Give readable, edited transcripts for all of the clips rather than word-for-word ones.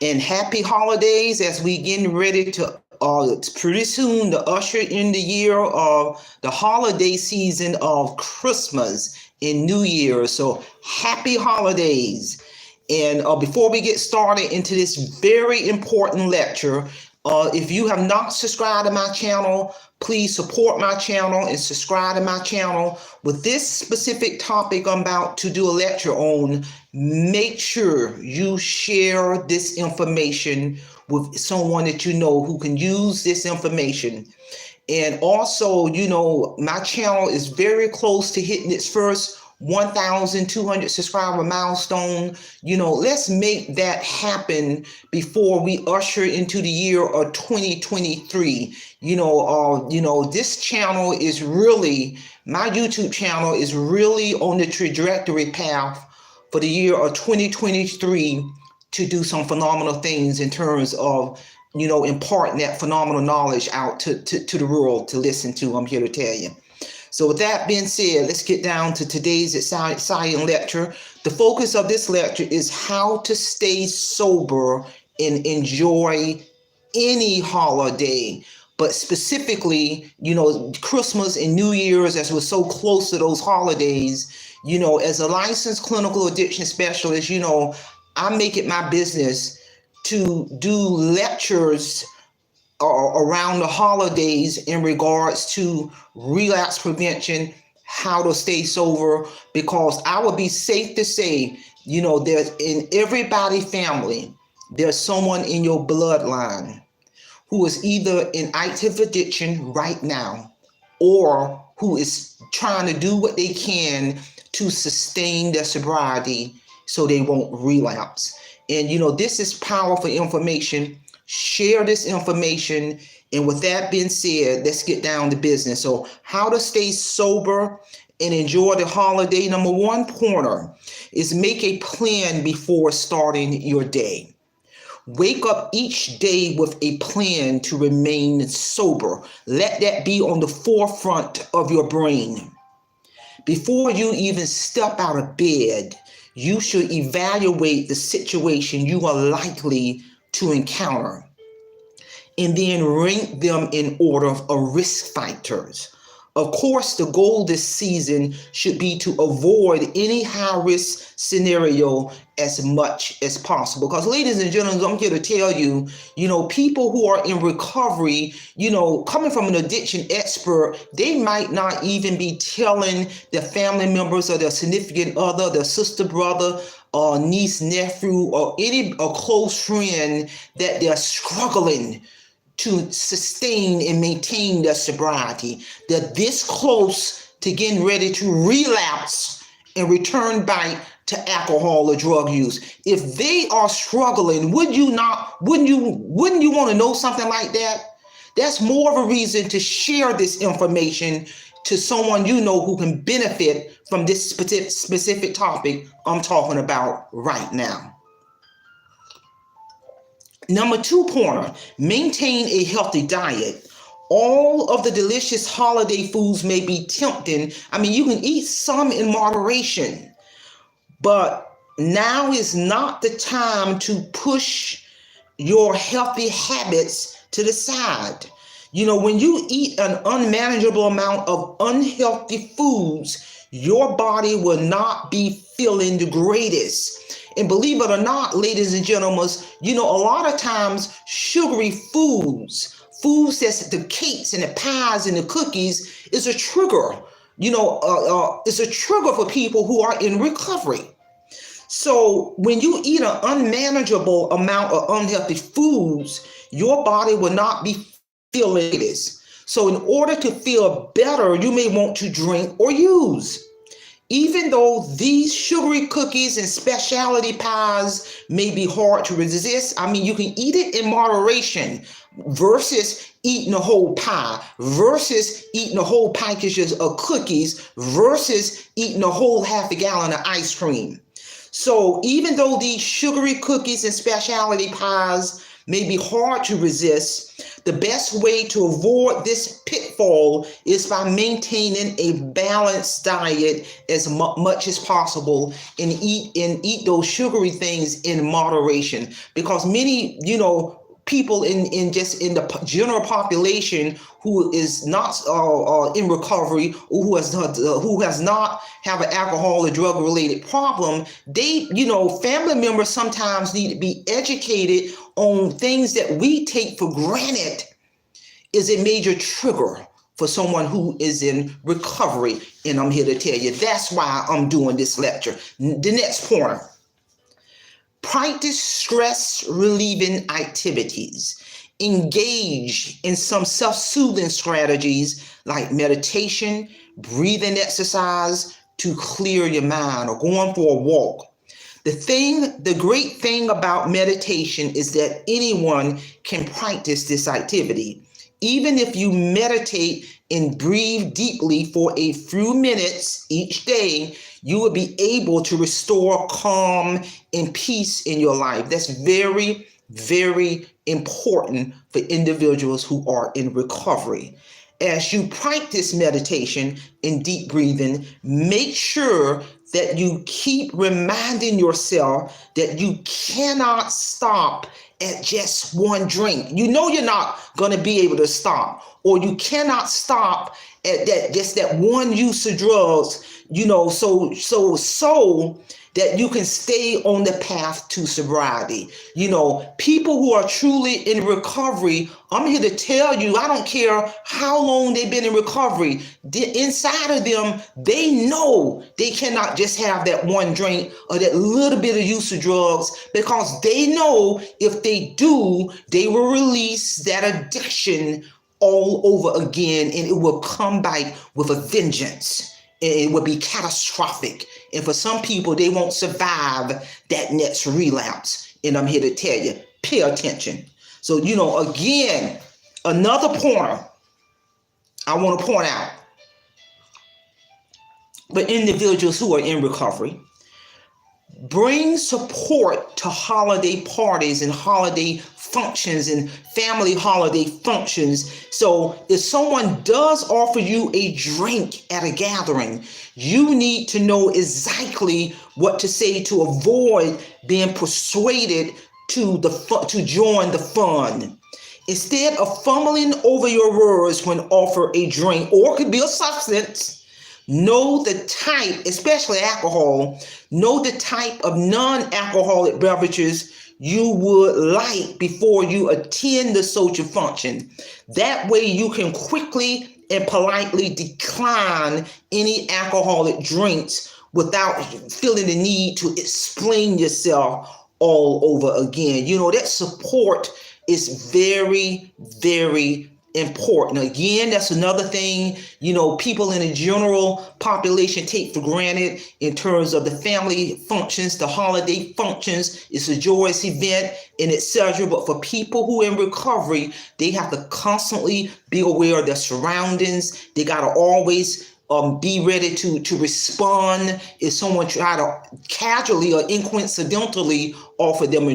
And happy holidays as we getting ready to pretty soon to usher in the year of the holiday season of Christmas and New Year. So happy holidays. And before we get started into this very important lecture, if you have not subscribed to my channel, please support my channel and subscribe to my channel. With this specific topic I'm about to do a lecture on, make sure you share this information with someone that you know who can use this information. And also, my channel is very close to hitting its first 1,200 subscriber milestone. Let's make that happen before we usher into the year of 2023. This channel is really, my YouTube channel is really on the trajectory path for the year of 2023 to do some phenomenal things in terms of imparting that phenomenal knowledge out to the world to listen to. I'm here to tell you. So with that being said, let's get down to today's exciting lecture. The focus of this lecture is how to stay sober and enjoy any holiday, but specifically, Christmas and New Year's, as we're so close to those holidays. As a licensed clinical addiction specialist, I make it my business to do lectures around the holidays in regards to relapse prevention, how to stay sober, because I would be safe to say, there's in everybody family, there's someone in your bloodline who is either in active addiction right now or who is trying to do what they can to sustain their sobriety so they won't relapse. And this is powerful information. Share this information. And with that being said, let's get down to business. So how to stay sober and enjoy the holiday. Number one pointer is make a plan before starting your day. Wake up each day with a plan to remain sober. Let that be on the forefront of your brain. Before you even step out of bed, you should evaluate the situation you are likely to encounter and then rank them in order of risk factors. Of course, the goal this season should be to avoid any high-risk scenario as much as possible. Because, ladies and gentlemen, I'm here to tell you, people who are in recovery, coming from an addiction expert, they might not even be telling their family members or their significant other, their sister, brother, or niece, nephew, or a close friend that they're struggling to sustain and maintain their sobriety. They're this close to getting ready to relapse and return back to alcohol or drug use. If they are struggling, wouldn't you want to know something like that? That's more of a reason to share this information to someone who can benefit from this specific topic I'm talking about right now. Number two pointer, maintain a healthy diet. All of the delicious holiday foods may be tempting. You can eat some in moderation, but now is not the time to push your healthy habits to the side. When you eat an unmanageable amount of unhealthy foods, your body will not be feeling the greatest. And believe it or not, ladies and gentlemen, a lot of times sugary foods that's the cakes and the pies and the cookies is a trigger. It's a trigger for people who are in recovery. So when you eat an unmanageable amount of unhealthy foods, your body will not be feeling this. So in order to feel better, you may want to drink or use. Even though these sugary cookies and specialty pies may be hard to resist, you can eat it in moderation versus eating a whole pie, versus eating a whole package of cookies, versus eating a whole half a gallon of ice cream. So even though these sugary cookies and specialty pies may be hard to resist, the best way to avoid this pitfall is by maintaining a balanced diet as much as possible and eat those sugary things in moderation. Because many, people in the general population who is not in recovery, or who has not have an alcohol or drug related problem, they, family members sometimes need to be educated on things that we take for granted is a major trigger for someone who is in recovery. And I'm here to tell you, that's why I'm doing this lecture. The next point: practice stress relieving activities. Engage in some self-soothing strategies like meditation, breathing exercise to clear your mind, or going for a walk. The great thing about meditation is that anyone can practice this activity. Even if you meditate and breathe deeply for a few minutes each day, you will be able to restore calm and peace in your life. That's very, very important for individuals who are in recovery. As you practice meditation and deep breathing, make sure that you keep reminding yourself that you cannot stop at just one drink. You're not going to be able to stop, or you cannot stop at that one use of drugs, so that you can stay on the path to sobriety. People who are truly in recovery, I'm here to tell you, I don't care how long they've been in recovery, inside of them, they know they cannot just have that one drink or that little bit of use of drugs, because they know if they do, they will release that addiction all over again, and it will come back with a vengeance. It will be catastrophic. And for some people, they won't survive that next relapse. And I'm here to tell you, pay attention. So, again, another point I want to point out, but individuals who are in recovery, bring support to holiday parties and holiday functions and family holiday functions. So if someone does offer you a drink at a gathering, you need to know exactly what to say to avoid being persuaded to join the fun. Instead of fumbling over your words when offered a drink, or it could be a substance, know the type, especially alcohol, know the type of non-alcoholic beverages you would like before you attend the social function. That way you can quickly and politely decline any alcoholic drinks without feeling the need to explain yourself all over again. That support is very, very important. Again, that's another thing, people in the general population take for granted in terms of the family functions, the holiday functions. It's a joyous event and etc. But for people who are in recovery, they have to constantly be aware of their surroundings. They got to always be ready to respond if someone try to casually or incoincidentally offer them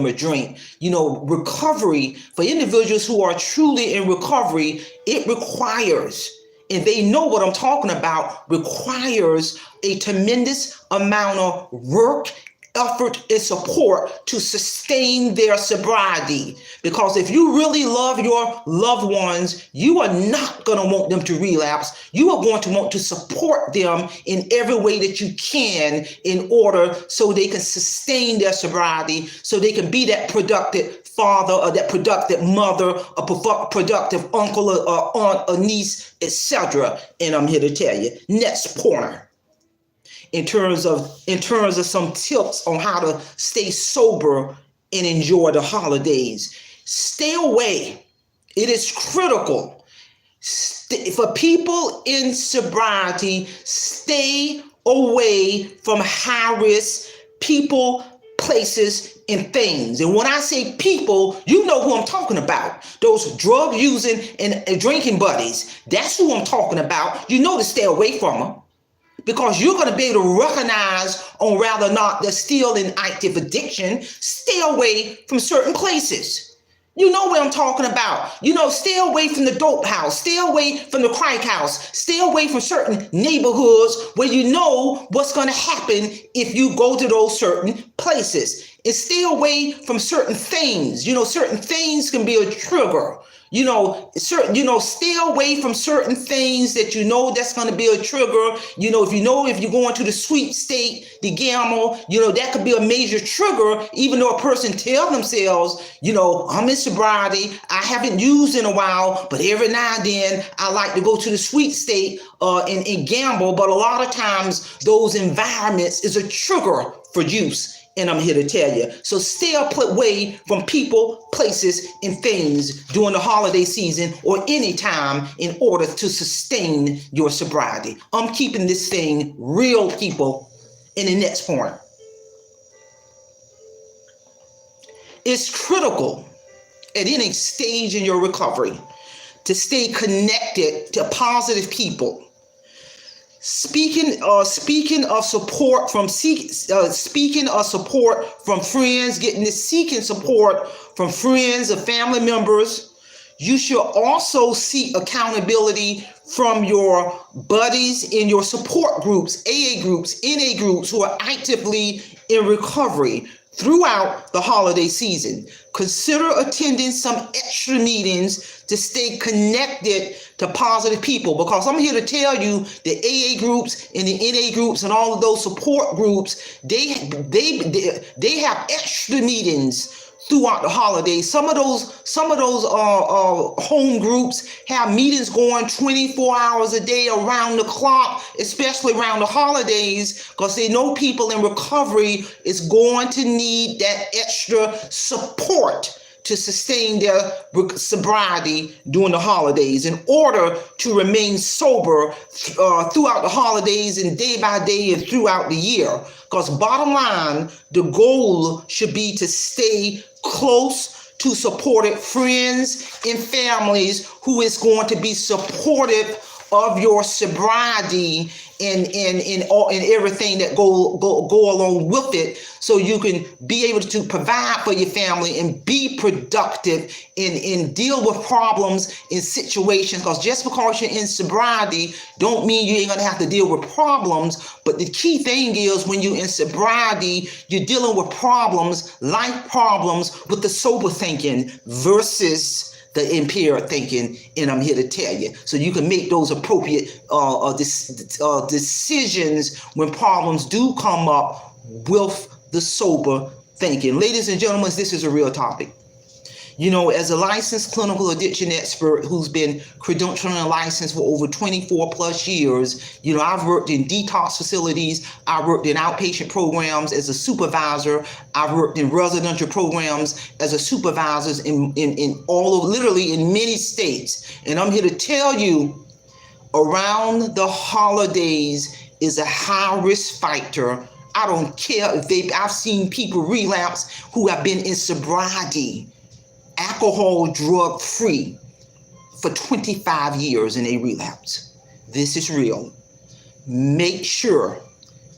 a drink. Recovery, for individuals who are truly in recovery, it requires, and they know what I'm talking about, requires a tremendous amount of work, effort, and support to sustain their sobriety. Because if you really love your loved ones, you are not going to want them to relapse. You are going to want to support them in every way that you can in order so they can sustain their sobriety, so they can be that productive father or that productive mother, a productive uncle or aunt or niece, etc. And I'm here to tell you, next pointer, in terms of some tips on how to stay sober and enjoy the holidays. Stay away. It is critical. For people in sobriety, stay away from high-risk people, places, and things. And when I say people, you know who I'm talking about. Those drug using and drinking buddies. That's who I'm talking about. You know to stay away from them. because you're going to be able to recognize on whether or not they're still in active addiction. Stay away from certain places. You know what I'm talking about. Stay away from the dope house. Stay away from the crack house. Stay away from certain neighborhoods where you know what's going to happen if you go to those certain places. And stay away from certain things. Certain things can be a trigger. Stay away from certain things that that's going to be a trigger. If you're going to the sweepstake, the gamble, that could be a major trigger, even though a person tells themselves, I'm in sobriety, I haven't used in a while, but every now and then I like to go to the sweepstake and gamble. But a lot of times those environments is a trigger for use. And I'm here to tell you. So stay away from people, places, and things during the holiday season or any time in order to sustain your sobriety. I'm keeping this thing real, people. In the next point, it's critical at any stage in your recovery to stay connected to positive people. Speaking of support from friends, seeking support from friends or family members, you should also seek accountability from your buddies in your support groups, AA groups, NA groups who are actively in recovery throughout the holiday season. Consider attending some extra meetings to stay connected to positive people, because I'm here to tell you the AA groups and the NA groups and all of those support groups, they have extra meetings throughout the holidays. Some of those home groups have meetings going 24 hours a day around the clock, especially around the holidays, because they know people in recovery is going to need that extra support to sustain their sobriety during the holidays in order to remain sober throughout the holidays and day by day and throughout the year. Because bottom line, the goal should be to stay close to supported friends and families who is going to be supportive of your sobriety and everything that go along with it, so you can be able to provide for your family and be productive and deal with problems in situations. Because just because you're in sobriety don't mean you ain't gonna have to deal with problems. But the key thing is, when you're in sobriety, you're dealing with problems, life problems, with the sober thinking versus the impaired thinking. And I'm here to tell you, so you can make those appropriate decisions when problems do come up with the sober thinking. Ladies and gentlemen, this is a real topic. As a licensed clinical addiction expert who's been credentialed and licensed for over 24 plus years, I've worked in detox facilities, I worked in outpatient programs as a supervisor, I've worked in residential programs as a supervisor in all of, literally in many states. And I'm here to tell you, around the holidays is a high risk factor. I don't care if I've seen people relapse who have been in sobriety, alcohol, drug free for 25 years and they relapse. This is real. Make sure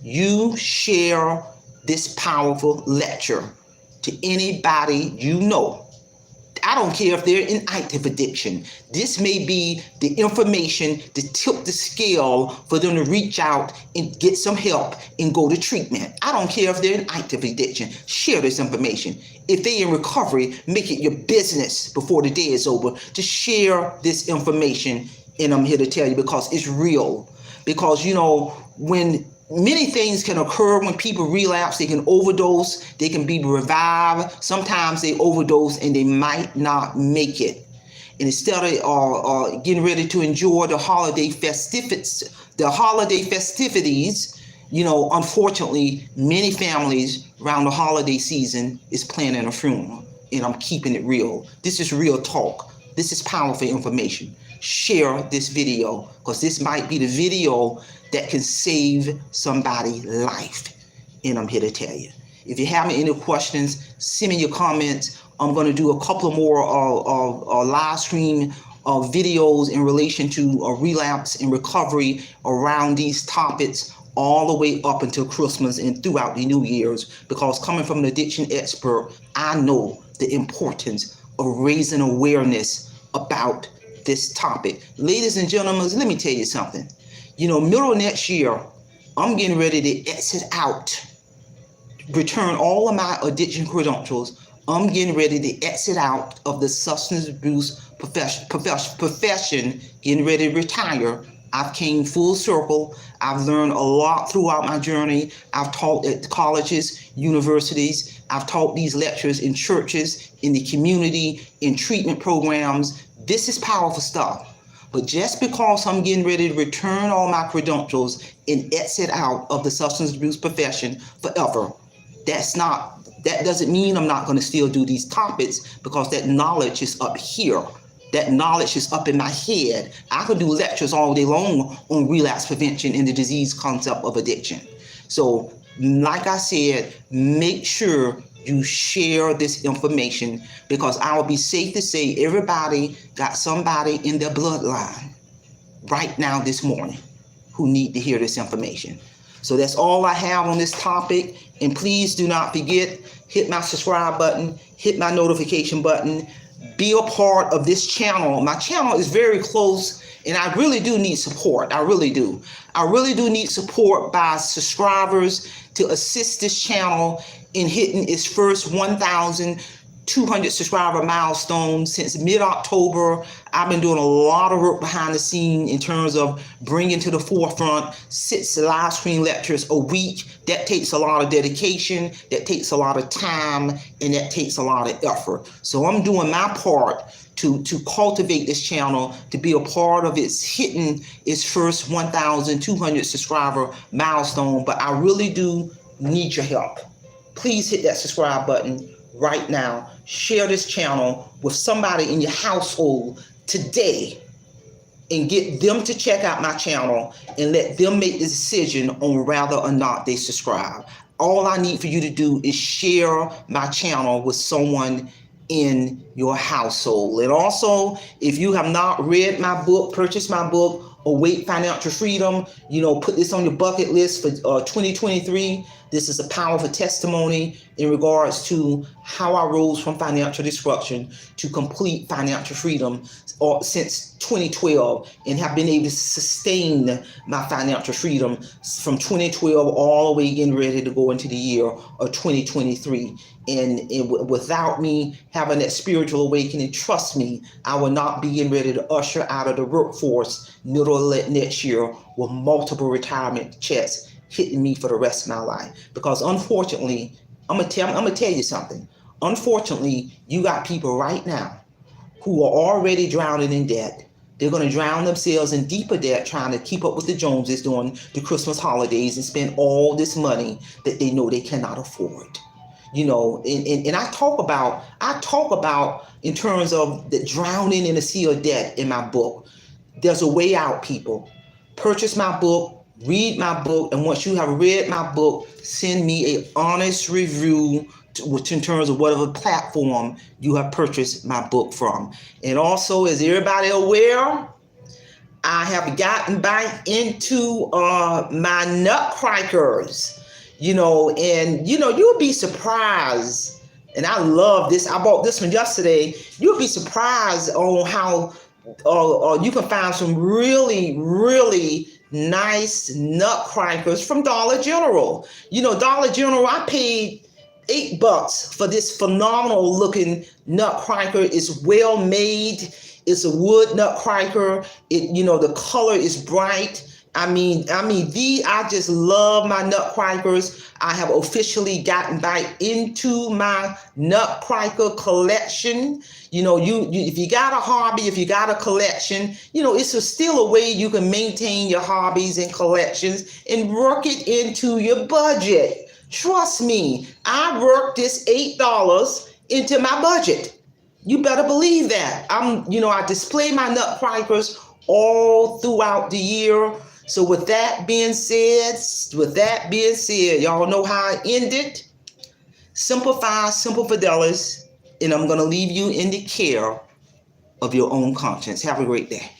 you share this powerful lecture to anybody you know. I don't care if they're in active addiction. This may be the information to tip the scale for them to reach out and get some help and go to treatment. I don't care if they're in active addiction. Share this information. If they're in recovery, make it your business before the day is over to share this information. And I'm here to tell you, because it's real. Because, when many things can occur when people relapse, they can overdose, they can be revived. Sometimes they overdose and they might not make it. And instead of getting ready to enjoy the holiday festivities, unfortunately, many families around the holiday season is planning a funeral. And I'm keeping it real. This is real talk. This is powerful information. Share this video, because this might be the video that can save somebody's life. And I'm here to tell you. If you have any questions, send me your comments. I'm going to do a couple more live stream videos in relation to relapse and recovery around these topics all the way up until Christmas and throughout the New Year's, because coming from an addiction expert, I know the importance of raising awareness about this topic. Ladies and gentlemen, let me tell you something. Middle of next year, I'm getting ready to exit out, return all of my addiction credentials. I'm getting ready to exit out of the substance abuse profession, getting ready to retire. I've came full circle. I've learned a lot throughout my journey. I've taught at colleges, universities. I've taught these lectures in churches, in the community, in treatment programs. This is powerful stuff. But just because I'm getting ready to return all my credentials and exit out of the substance abuse profession forever, that doesn't mean I'm not going to still do these topics, because that knowledge is up here. That knowledge is up in my head. I could do lectures all day long on relapse prevention and the disease concept of addiction. So, like I said, make sure you share this information, because I would be safe to say everybody got somebody in their bloodline right now this morning who need to hear this information. So that's all I have on this topic. And please do not forget, hit my subscribe button, hit my notification button, be a part of this channel. My channel is very close, and I really do need support. I really do. I really do need support by subscribers to assist this channel in hitting its first 1,200 subscriber milestone. Since mid-October, I've been doing a lot of work behind the scene in terms of bringing to the forefront 6 live stream lectures a week. That takes a lot of dedication, that takes a lot of time, and that takes a lot of effort. So I'm doing my part to cultivate this channel, to be a part of its hitting its first 1,200 subscriber milestone. But I really do need your help. Please hit that subscribe button right now. Share this channel with somebody in your household today, and get them to check out my channel and let them make the decision on whether or not they subscribe. All I need for you to do is share my channel with someone in your household. And also, if you have not read my book, purchase my book, Awake Financial Freedom, put this on your bucket list for 2023. This is a powerful testimony in regards to how I rose from financial destruction to complete financial freedom since 2012, and have been able to sustain my financial freedom from 2012 all the way getting ready to go into the year of 2023. And without me having that spiritual awakening, trust me, I will not be getting ready to usher out of the workforce middle of next year with multiple retirement checks hitting me for the rest of my life. Because unfortunately, I'm gonna tell you something. Unfortunately, you got people right now who are already drowning in debt. They're going to drown themselves in deeper debt trying to keep up with the Joneses during the Christmas holidays and spend all this money that they know they cannot afford. And I talk about in terms of the drowning in a sea of debt in my book. There's a way out, people. Purchase my book, read my book, and once you have read my book, send me an honest review in terms of whatever platform you have purchased my book from. And also, is everybody aware, I have gotten back into my nutcrackers, and you'll be surprised. And I love this. I bought this one yesterday. You'll be surprised on how you can find some really, really nice nutcrackers from Dollar General. Dollar General, I paid $8 for this phenomenal looking nutcracker. It's well made. It's a wood nutcracker. The color is bright. I just love my nutcrackers. I have officially gotten back into my nutcracker collection. If you got a hobby, if you got a collection, it's still a way you can maintain your hobbies and collections and work it into your budget. Trust me, I worked this $8 into my budget. You better believe that. I display my nutcrackers all throughout the year. So with that being said, y'all know how I end it. Simplify, Simple Fidelis, and I'm going to leave you in the care of your own conscience. Have a great day.